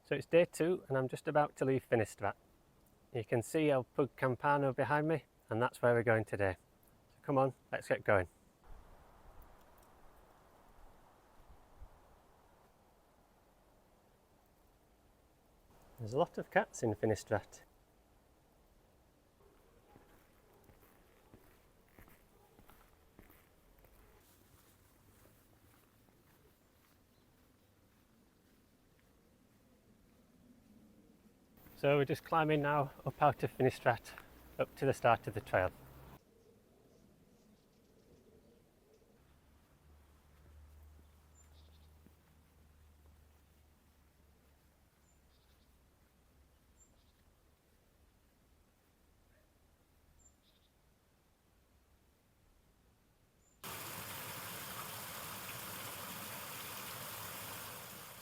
So it's day 2 and I'm just about to leave Finestrat. You can see El Puig Campana behind me, and that's where we're going today. So come on, let's get going. There's a lot of cats in Finestrat. So we're just climbing now up out of Finestrat, up to the start of the trail.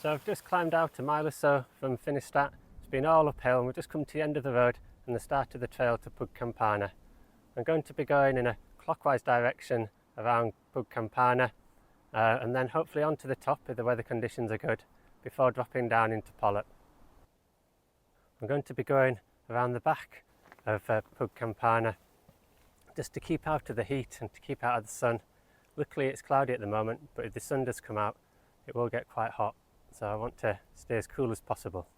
So I've just climbed out a mile or so from Finestrat. It's been all uphill and we've just come to the end of the road and the start of the trail to Puig Campana. I'm going to be going in a clockwise direction around Puig Campana and then hopefully onto the top if the weather conditions are good before dropping down into Polop. I'm going to be going around the back of Puig Campana just to keep out of the heat and to keep out of the sun. Luckily it's cloudy at the moment, but if the sun does come out it will get quite hot, so I want to stay as cool as possible.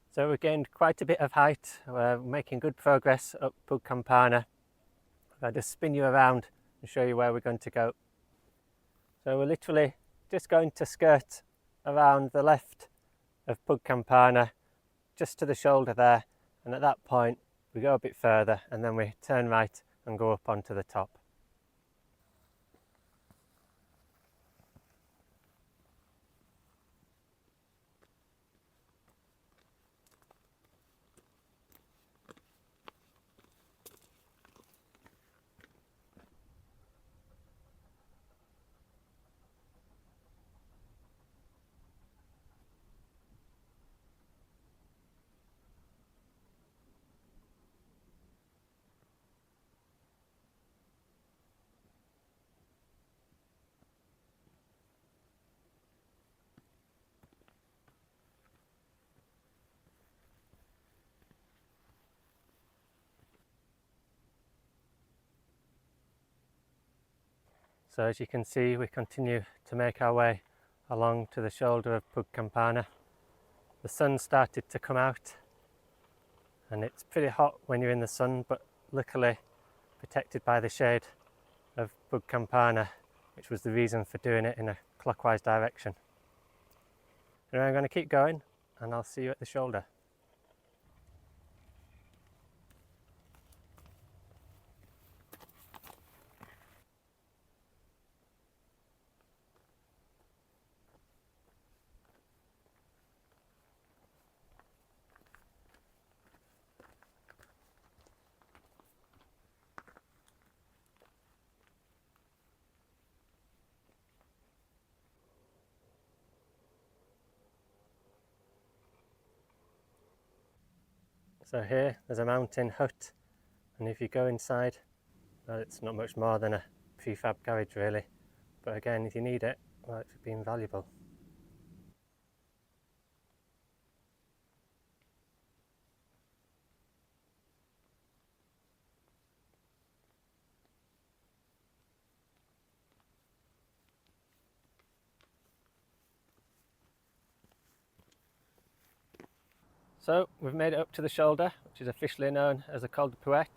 So we gained quite a bit of height. We're making good progress up Puig Campana. I'll just spin you around and show you where we're going to go. So we're literally just going to skirt around the left of Puig Campana, just to the shoulder there, and at that point we go a bit further and then we turn right and go up onto the top. So as you can see, we continue to make our way along to the shoulder of Puig Campana. The sun started to come out and it's pretty hot when you're in the sun, but luckily protected by the shade of Puig Campana, which was the reason for doing it in a clockwise direction. Anyway, I'm going to keep going and I'll see you at the shoulder. So here there's a mountain hut, and if you go inside, well, it's not much more than a prefab garage really, but again, if you need it, well, it would be invaluable. So we've made it up to the shoulder, which is officially known as the Col de Puig.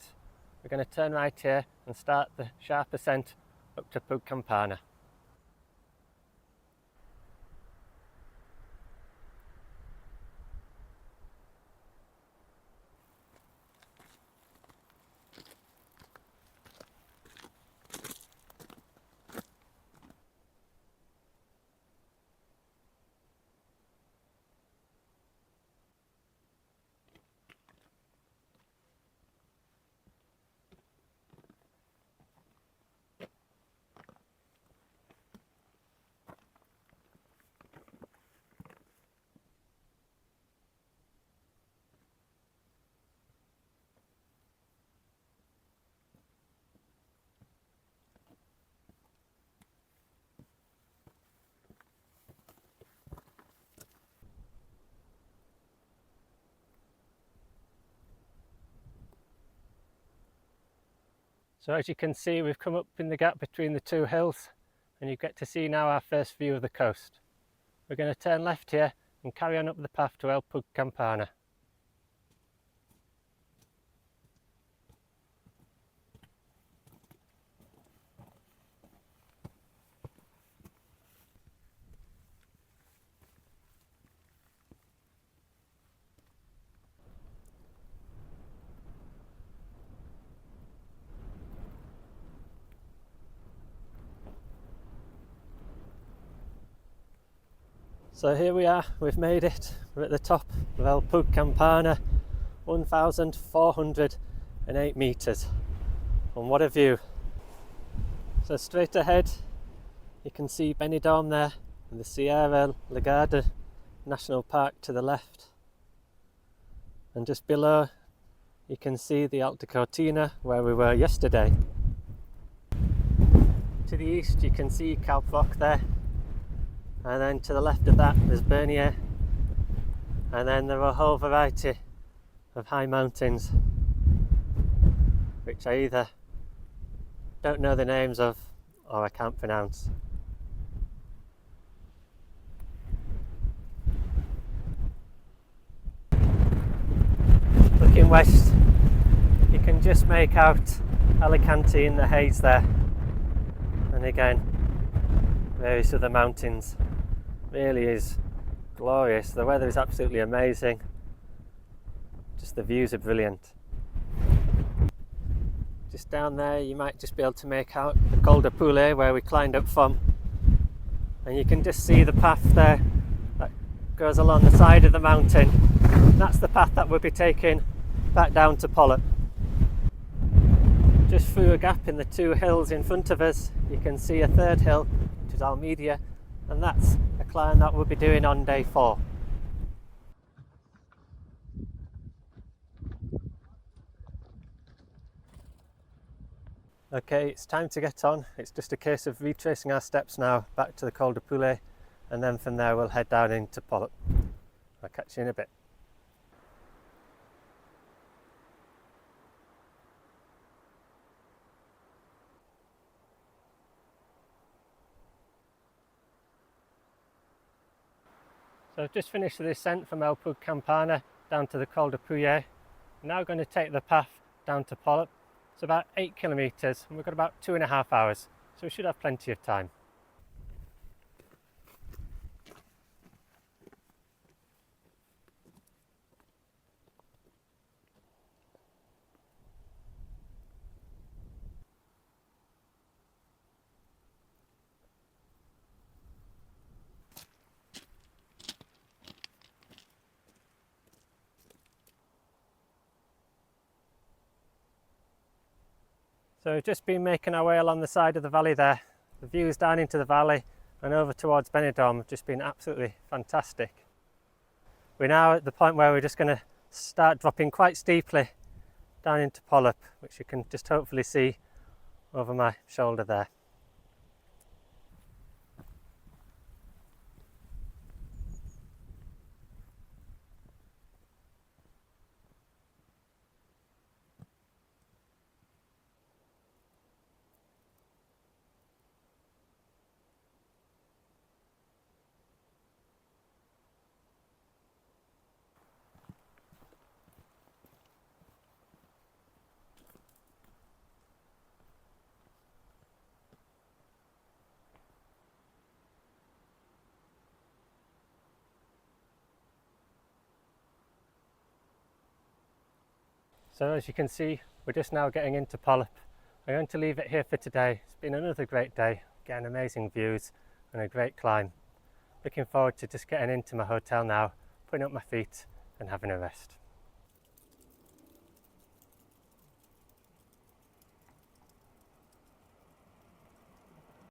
We're going to turn right here and start the sharp ascent up to Puig Campana. So as you can see, we've come up in the gap between the two hills and you get to see now our first view of the coast. We're going to turn left here and carry on up the path to Puig Campana. So here we are, we've made it. We're at the top of Puig Campana, 1,408 metres. And what a view. So straight ahead you can see Benidorm there and the Sierra Legarda National Park to the left. And just below you can see the Alta Cortina where we were yesterday. To the east you can see Calploc there. And then to the left of that there's Bernier, and then there are a whole variety of high mountains which I either don't know the names of or I can't pronounce. Looking west you can just make out Alicante in the haze there, and again various other mountains. Really is glorious. The weather is absolutely amazing. Just the views are brilliant. Just down there you might just be able to make out the Col de Poulet where we climbed up from, and you can just see the path there that goes along the side of the mountain. That's the path that we'll be taking back down to Polop. Just through a gap in the two hills in front of us you can see a third hill, which is Almedia, and that's a climb that we'll be doing on day 4. Okay, it's time to get on. It's just a case of retracing our steps now back to the Col de Poulet, and then from there we'll head down into Polop. I'll catch you in a bit. So I've just finished the ascent from Puig Campana down to the Col de Poulet. I'm now going to take the path down to Polop. It's about 8 kilometres and we've got about 2.5 hours, so we should have plenty of time. So we've just been making our way along the side of the valley there. The views down into the valley and over towards Benidorm have just been absolutely fantastic. We're now at the point where we're just going to start dropping quite steeply down into Polop, which you can just hopefully see over my shoulder there. So as you can see, we're just now getting into Polop. I'm going to leave it here for today. It's been another great day, getting amazing views and a great climb. Looking forward to just getting into my hotel now, putting up my feet and having a rest.